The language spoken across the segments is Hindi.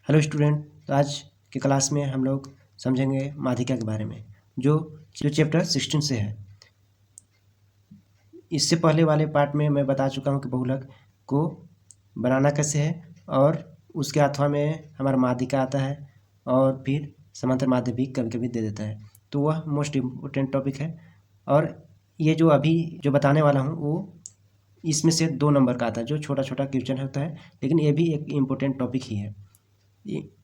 हेलो स्टूडेंट, तो आज के क्लास में हम लोग समझेंगे माध्यिका के बारे में जो चैप्टर 16 से है। इससे पहले वाले पार्ट में मैं बता चुका हूँ कि बहुलक को बनाना कैसे है और उसके अथवा में हमारा माध्यिका आता है और फिर समांतर माध्य भी कभी कभी दे देता है, तो वह मोस्ट इम्पोर्टेंट टॉपिक है। और ये जो अभी जो बताने वाला हूँ वो इसमें से 2 नंबर का आता है, जो छोटा छोटा क्वेश्चन होता है, लेकिन ये भी एक इम्पोर्टेंट टॉपिक ही है।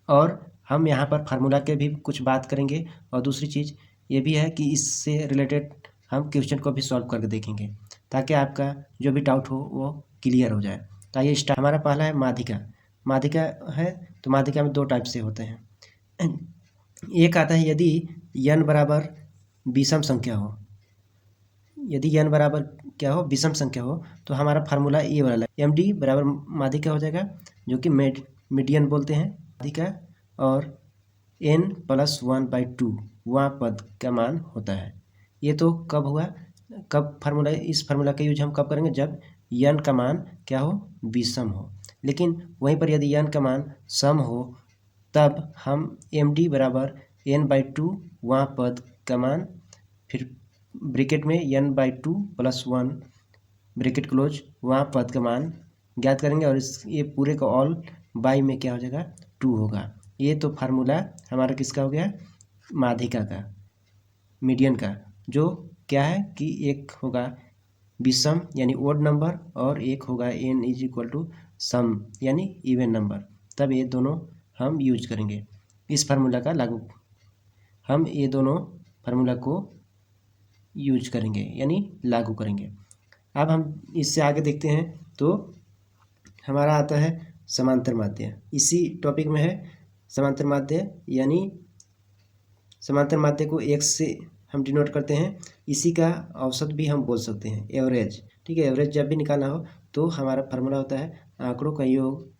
और हम यहाँ पर फार्मूला के भी कुछ बात करेंगे और दूसरी चीज़ ये भी है कि इससे रिलेटेड हम क्वेश्चन को भी सॉल्व करके देखेंगे ताकि आपका जो भी डाउट हो वो क्लियर हो जाए। तो आइए स्टार्ट। हमारा पहला है माध्यिका। माध्यिका है तो माध्यिका में 2 टाइप से होते हैं। एक आता है यदि n बराबर विषम संख्या हो, यदि n बराबर क्या हो, विषम संख्या हो, तो हमारा फार्मूला ये वाला एम डी बराबर माध्यिका हो जाएगा, जो कि मीडियन बोलते हैं माध्यिका, और n+1/2 वहाँ पद का मान होता है। ये तो कब हुआ, कब फार्मूला, इस फार्मूला का यूज हम कब करेंगे, जब n का मान क्या हो, विषम हो। लेकिन वहीं पर यदि n का मान सम हो तब हम एम डी बराबर n/2 वहाँ पद का मान, फिर ब्रैकेट में n/2 + 1 ब्रैकेट क्लोज वहाँ पद का मान ज्ञात करेंगे, और इस ये पूरे का ऑल बाई में क्या हो जाएगा, 2 होगा। ये तो फार्मूला हमारा किसका हो गया, माध्यिका का, मीडियन का, जो क्या है कि एक होगा विषम यानी ओड नंबर और एक होगा n = सम यानी इवन नंबर। तब ये दोनों हम यूज करेंगे, इस फार्मूला का लागू, हम ये दोनों फार्मूला को यूज करेंगे यानी लागू करेंगे। अब हम इससे आगे देखते हैं तो हमारा आता है समांतर माध्य। इसी टॉपिक में है समांतर माध्य, यानी समांतर माध्य को x से हम डिनोट करते हैं। इसी का औसत भी हम बोल सकते हैं, एवरेज। ठीक है, एवरेज जब भी निकालना हो तो हमारा फार्मूला होता है आंकड़ों का योग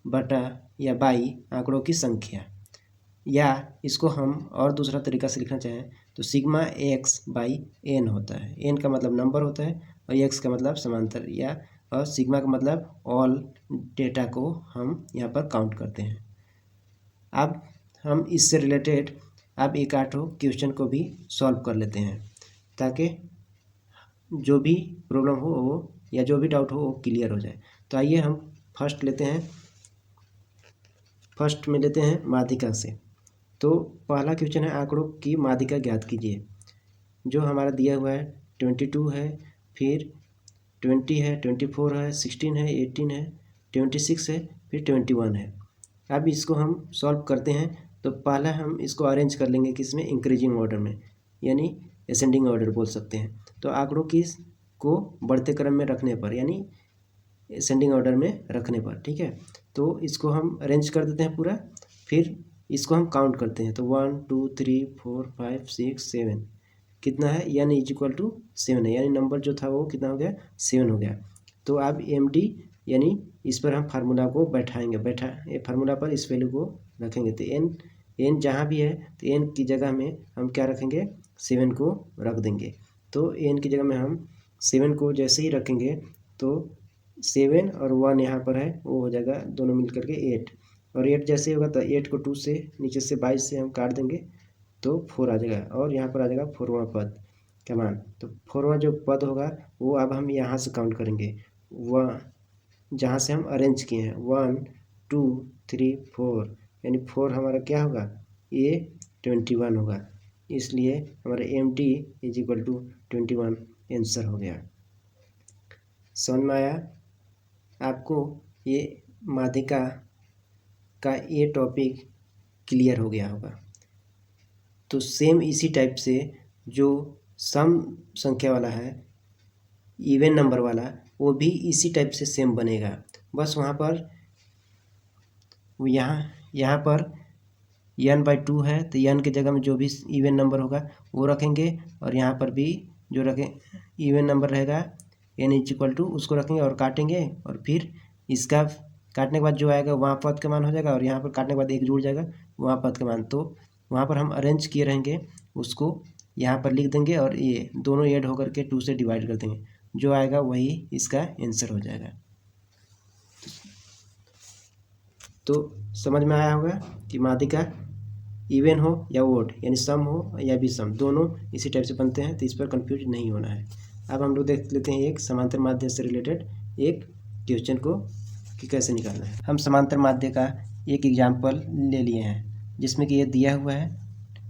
बटा या बाई आंकड़ों की संख्या, या इसको हम और दूसरा तरीका से लिखना चाहें तो सिग्मा x/n होता है। n का मतलब नंबर होता है और x का मतलब समांतर, या और सिग्मा का मतलब ऑल डेटा को हम यहाँ पर काउंट करते हैं। अब हम इससे रिलेटेड अब एक आठों क्वेश्चन को भी सॉल्व कर लेते हैं ताकि जो भी प्रॉब्लम हो वो, या जो भी डाउट हो वो क्लियर हो जाए। तो आइए हम फर्स्ट में लेते हैं माध्यिका से। तो पहला क्वेश्चन है आंकड़ों की माध्यिका ज्ञात कीजिए। जो हमारा दिया हुआ है 22 है, फिर 20 है, 24 है, 16 है, 18 है, 26 है, फिर 21 है। अब इसको हम सॉल्व करते हैं तो पहला हम इसको अरेंज कर लेंगे किसमें, इंक्रीजिंग ऑर्डर में, यानी असेंडिंग ऑर्डर बोल सकते हैं। तो आंकड़ों की को बढ़ते क्रम में रखने पर, यानी असेंडिंग ऑर्डर में रखने पर, ठीक है। तो इसको हम अरेंज कर देते हैं पूरा, फिर इसको हम काउंट करते हैं। तो 1 2 3 4 5 6 7 कितना है, n = 7 है, यानी नंबर जो था वो कितना हो गया, 7 हो गया। तो अब एम डी यानी इस पर हम फार्मूला को बैठाएंगे, ये फार्मूला पर इस वैल्यू को रखेंगे। तो n जहाँ भी है तो n की जगह में हम क्या रखेंगे, 7 को रख देंगे। तो n की जगह में हम 7 को जैसे ही रखेंगे तो 7 और 1 यहाँ पर है, वो हो जाएगा दोनों मिल करके 8, और 8 जैसे होगा तो 8 को 2 से नीचे से 22 से हम काट देंगे तो 4 आ जाएगा, और यहाँ पर आ जाएगा 4वां पद का मान। तो 4वां जो पद होगा वो अब हम यहाँ से काउंट करेंगे, वह जहाँ से हम अरेंज किए हैं 1 2 3 4, यानी 4 हमारा क्या होगा, ये 21 होगा। इसलिए हमारा एम डी = 21 आंसर हो गया। समझ में आया आपको, ये माध्यिका का ये टॉपिक क्लियर हो गया होगा। तो सेम इसी टाइप से जो सम संख्या वाला है, इवन नंबर वाला, वो भी इसी टाइप से सेम बनेगा। बस वहाँ पर यहाँ पर n/2 है तो n की जगह में जो भी इवन नंबर होगा वो रखेंगे, और यहाँ पर भी जो रखें इवन नंबर रहेगा n = उसको रखेंगे और काटेंगे, और फिर इसका काटने के बाद जो आएगा वहाँ पद का मान हो जाएगा, और यहाँ पर काटने के बाद एक जुड़ जाएगा वहाँ पद का मान। तो वहाँ पर हम अरेंज किए रहेंगे, उसको यहाँ पर लिख देंगे और ये दोनों ऐड होकर के 2 से डिवाइड कर देंगे, जो आएगा वही इसका आंसर हो जाएगा। तो समझ में आया होगा कि माध्यिका इवन हो या ओड यानी सम हो या विषम, दोनों इसी टाइप से बनते हैं, तो इस पर कंफ्यूज नहीं होना है। अब हम लोग देख लेते हैं एक समांतर माध्य से रिलेटेड एक क्वेश्चन को कि कैसे निकालना है। हम समांतर माध्य का एक एग्जाम्पल ले लिए हैं जिसमें कि ये दिया हुआ है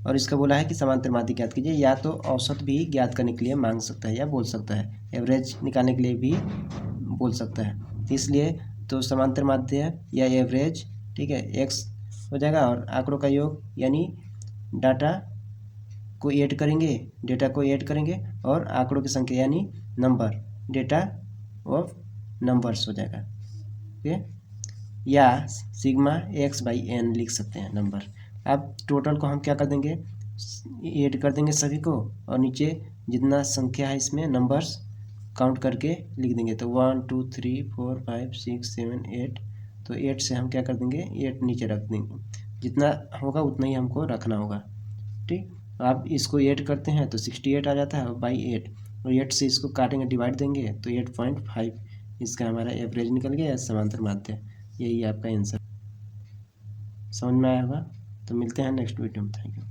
और इसका बोला है कि समांतर माध्य ज्ञात कीजिए। या तो औसत भी ज्ञात करने के लिए मांग सकता है या बोल सकता है, एवरेज निकालने के लिए भी बोल सकता है। तो इसलिए तो समांतर माध्य या एवरेज, ठीक है, एक्स हो जाएगा और आंकड़ों का योग यानी डाटा को ऐड करेंगे, डेटा को ऐड करेंगे और आंकड़ों की संख्या यानी नंबर, डेटा ऑफ नंबर्स हो जाएगा। ओके, या सिग्मा एक्स बाई एन लिख सकते हैं नंबर। अब टोटल को हम क्या कर देंगे, ऐड कर देंगे सभी को और नीचे जितना संख्या है इसमें नंबर्स काउंट करके लिख देंगे। तो 1 2 3 4 5 6 7 8, तो 8 से हम क्या कर देंगे, 8 नीचे रख देंगे, जितना होगा उतना ही हमको रखना होगा। ठीक, आप इसको 8 करते हैं तो 68 आ जाता है बाई 8, और 8 से इसको काटेंगे, डिवाइड देंगे तो 8.5 इसका हमारा एवरेज निकल गया समांतर माध्य। यही आपका आंसर। समझ में आया होगा। तो मिलते हैं नेक्स्ट वीडियो में। Thank you.